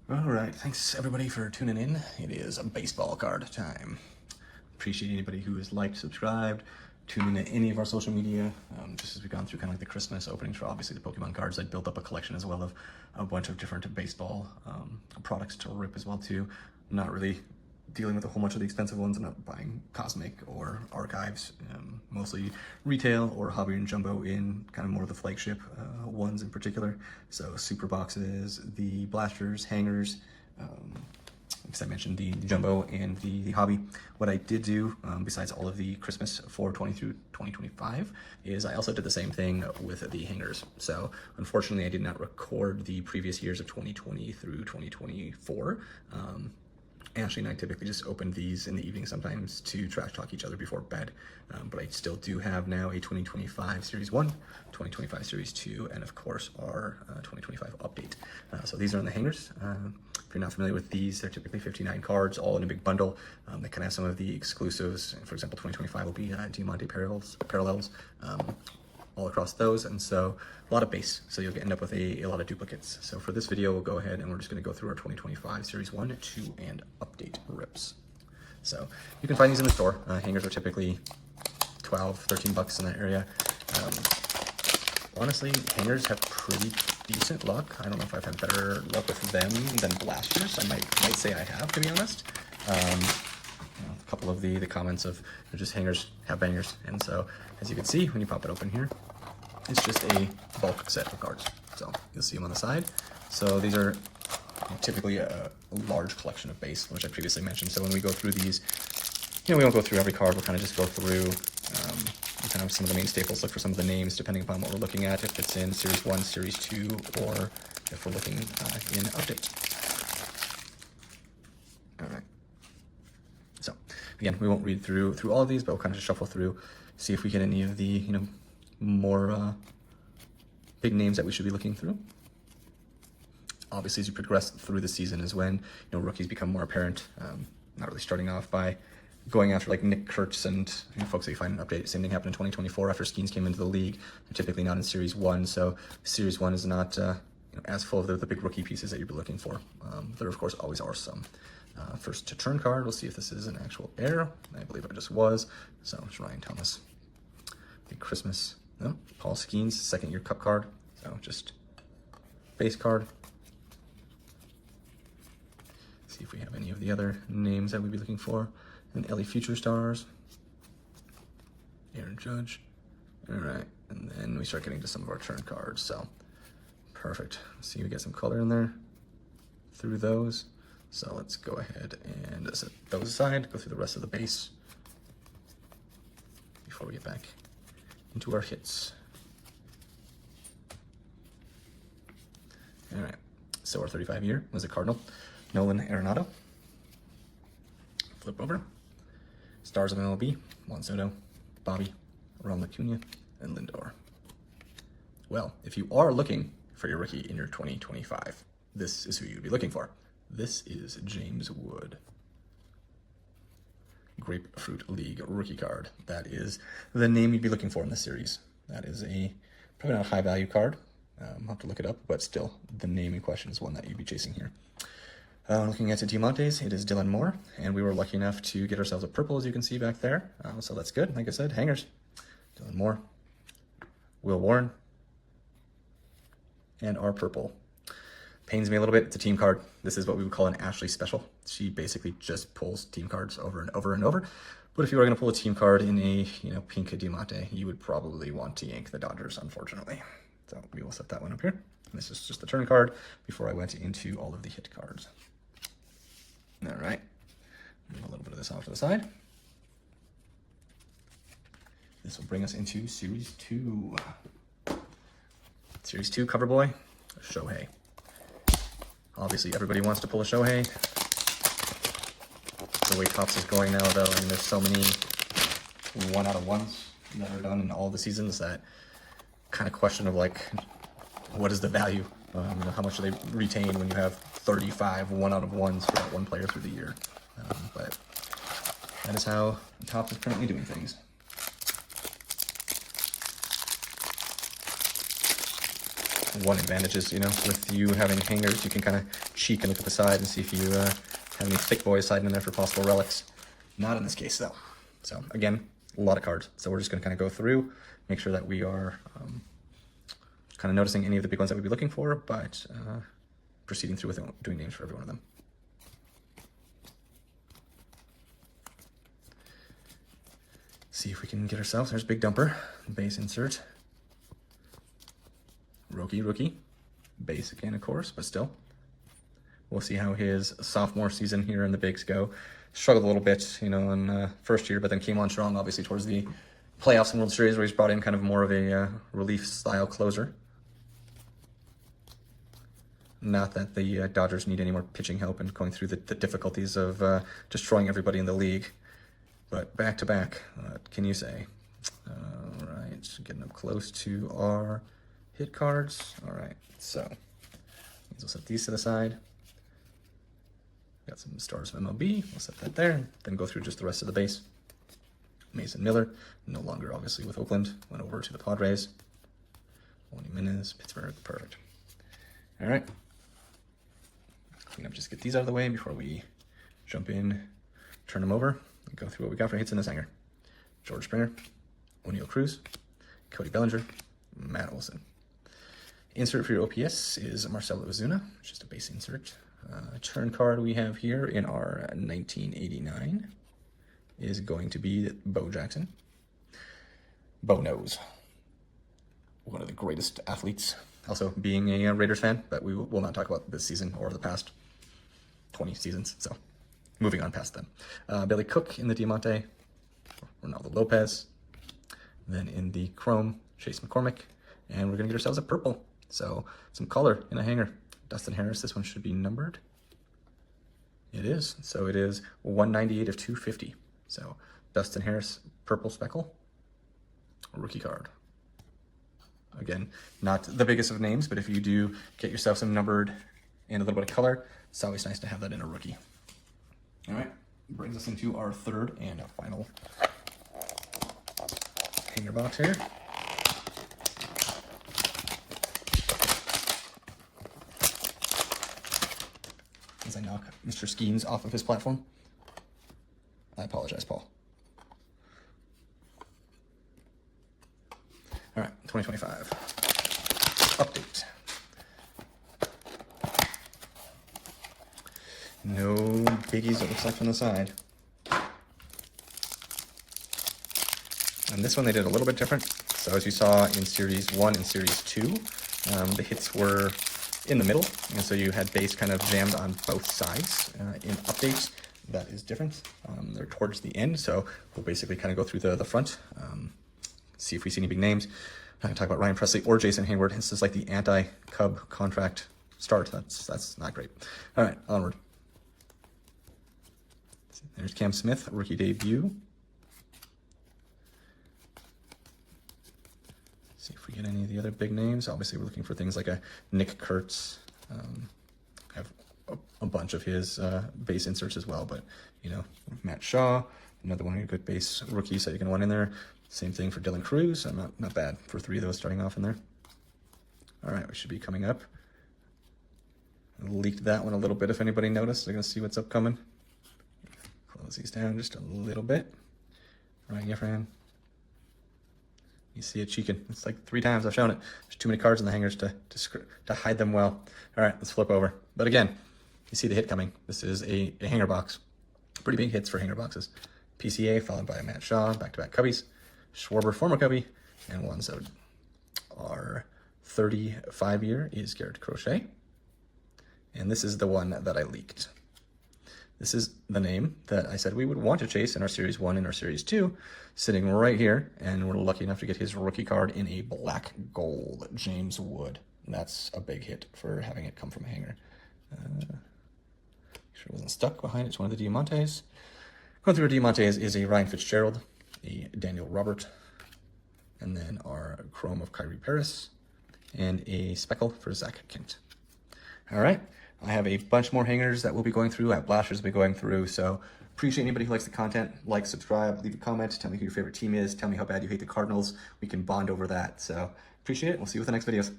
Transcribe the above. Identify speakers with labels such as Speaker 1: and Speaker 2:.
Speaker 1: All right, thanks everybody for tuning in. It is a baseball card time. Appreciate anybody who has liked, subscribed, tuned into any of our social media. Just as we've gone through kind of like the Christmas openings for obviously the Pokemon cards, I built up a collection as well of a bunch of different baseball products to rip as well too. I'm not really dealing with a whole bunch of the expensive ones. I'm not buying Cosmic or Archives, mostly retail or Hobby and Jumbo in kind of more of the flagship ones in particular. So super boxes, the blasters, hangers, because I mentioned the Jumbo and the Hobby. What I did do, besides all of the Christmas for 20 through 2025, is I also did the same thing with the hangers. So unfortunately, I did not record the previous years of 2020 through 2024. Ashley and I typically just open these in the evening sometimes to trash talk each other before bed. But I still do have now a 2025 Series 1, 2025 Series 2, and of course our 2025 update. So these are in the hangers. If you're not familiar with these, they're typically 59 cards, all in a big bundle. They can have some of the exclusives. For example, 2025 will be Diamante Parallels, all across those, and so a lot of base, so you'll end up with a lot of duplicates. So for this video, we'll go ahead and we're just going to go through our 2025 Series 1, 2, and update rips. So you can find these in the store. Hangers are typically 12, 13 bucks in that area. Honestly, hangers have pretty decent luck. I don't know if I've had better luck with them than blasters. I might say I have, to be honest. A couple of the comments of just hangers have bangers, and so as you can see when you pop it open here, it's just a bulk set of cards. So you'll see them on the side. So these are typically a large collection of base, which I previously mentioned. So when we go through these, we won't go through every card. We'll kind of just go through kind of some of the main staples, look for some of the names depending upon what we're looking at, if it's in Series 1, Series 2, or if we're looking in update. All right. So again, we won't read through all of these, but we'll kind of just shuffle through, see if we get any of the more big names that we should be looking through. Obviously, as you progress through the season is when rookies become more apparent. Not really starting off by going after like Nick Kurtz and folks that you find in update. Same thing happened in 2024 after Skeens came into the league. They're typically not in Series 1, so Series 1 is not as full of the big rookie pieces that you'd be looking for. There, of course, always are some. First to turn card, we'll see if this is an actual error. I believe it just was. So it's Ryan Thomas. Big Christmas. No, Paul Skeens, second year cup card. So just base card. See if we have any of the other names that we'd be looking for. And Ellie Future Stars. Aaron Judge. All right, and then we start getting to some of our turn cards. So perfect. See, we get some color in there through those. So let's go ahead and set those aside, go through the rest of the base before we get back into our hits. All right, so our 35 year was a Cardinal, Nolan Arenado. Flip over. Stars of MLB, Juan Soto, Bobby, Ronald Acuna, and Lindor. Well, if you are looking for your rookie in your 2025, this is who you'd be looking for. This is James Wood. Grapefruit League rookie card. That is the name you'd be looking for in this series. That is probably not a high value card. I'll have to look it up, but still, the name in question is one that you'd be chasing here. Looking at the Diamantes, it is Dylan Moore, and we were lucky enough to get ourselves a purple, as you can see back there. So that's good. Like I said, hangers. Dylan Moore, Will Warren, and our purple. Pains me a little bit. It's a team card. This is what we would call an Ashley special. She basically just pulls team cards over and over and over. But if you were going to pull a team card in a pink Diamante, you would probably want to yank the Dodgers, unfortunately. So we will set that one up here. And this is just the turn card before I went into all of the hit cards. All right. Move a little bit of this off to the side. This will bring us into Series 2. Series 2 cover boy, Shohei. Obviously, everybody wants to pull a Shohei. The way Topps is going now, though, and there's so many 1 out of 1s that are done in all the seasons that kind of question of like, what is the value? How much do they retain when you have 35 1 out of 1s for that one player through the year? But that is how Topps is currently doing things. one advantage is, you know, with you having hangers, you can kind of cheek and look at the side and see if you have any thick boys hiding in there for possible relics. Not in this case, though. So again, a lot of cards. So we're just going to kind of go through, make sure that we are kind of noticing any of the big ones that we'd be looking for, but proceeding through with doing names for every one of them. See if we can get ourselves, there's Big Dumper, base insert. Rookie, base again, of course, but still. We'll see how his sophomore season here in the bigs go. Struggled a little bit, you know, in first year, but then came on strong, obviously, towards the playoffs and World Series, where he's brought in kind of more of a relief-style closer. Not that the Dodgers need any more pitching help and going through the difficulties of destroying everybody in the league. But back-to-back, what can you say? All right, getting up close to our hit cards. All right, so we'll set these to the side. Got some stars of MLB. We'll set that there. Then go through just the rest of the base. Mason Miller, no longer obviously with Oakland, went over to the Padres. Juan Jimenez, Pittsburgh, perfect. All right. I'm gonna just get these out of the way before we jump in, turn them over, and go through what we got for hits in this hanger. George Springer, O'Neill Cruz, Cody Bellinger, Matt Olson. Insert for your OPS is Marcelo Ozuna, just a base insert. Turn card we have here in our 1989 is going to be Bo Jackson. Bo knows. One of the greatest athletes. Also being a Raiders fan, but we will not talk about this season or the past 20 seasons. So moving on past them. Billy Cook in the Diamante, Ronaldo Lopez. Then in the Chrome, Chase McCormick. And we're going to get ourselves a purple. So some color in a hanger. Dustin Harris, this one should be numbered. It is. So it is 198 of 250. So Dustin Harris, purple speckle, rookie card. Again, not the biggest of names, but if you do get yourself some numbered and a little bit of color, it's always nice to have that in a rookie. All right, brings us into our third and final hanger box here. As I knock Mr. Skeens off of his platform. I apologize, Paul. All right, 2025. Update. No biggies, it looks like, from the side. And this one they did a little bit different. So as you saw in Series 1 and Series 2, the hits were in the middle, and so you had base kind of jammed on both sides. In updates, that is different. They're towards the end, so we'll basically kind of go through the front, see if we see any big names. I'm not gonna talk about Ryan Presley or Jason Hayward. This is like the anti-Cub contract start. That's not great. All right, onward. There's Cam Smith, rookie debut. See if we get any of the other big names. Obviously, we're looking for things like a Nick Kurtz. Have a bunch of his base inserts as well, but you know, Matt Shaw, another one of your good base rookies that you can want in there. Same thing for Dylan Cruz. Not bad for 3 of those starting off in there. All right, we should be coming up. I leaked that one a little bit if anybody noticed. They're gonna see what's upcoming. Close these down just a little bit. Ryan Efran. You see it cheeking. It's like 3 times I've shown it. There's too many cards in the hangers to hide them well. All right, let's flip over. But again, you see the hit coming. This is a hanger box. Pretty big hits for hanger boxes. PCA followed by Matt Shaw, back-to-back Cubbies. Schwarber, former Cubby, and Juan Soto. Our 35-year is Garrett Crochet. And this is the one that I leaked. This is the name that I said we would want to chase in our Series 1 and our Series 2, sitting right here, and we're lucky enough to get his rookie card in a black gold, James Wood. And that's a big hit for having it come from a hanger. Sure it wasn't stuck behind it. It's one of the Diamantes. Going through our Diamantes is a Ryan Fitzgerald, a Daniel Robert, and then our Chrome of Kyrie Paris, and a Speckle for Zach Kent. All right. I have a bunch more hangers that we'll be going through. I have blasters we'll be going through. So appreciate anybody who likes the content. Like, subscribe, leave a comment. Tell me who your favorite team is. Tell me how bad you hate the Cardinals. We can bond over that. So appreciate it. We'll see you with the next videos.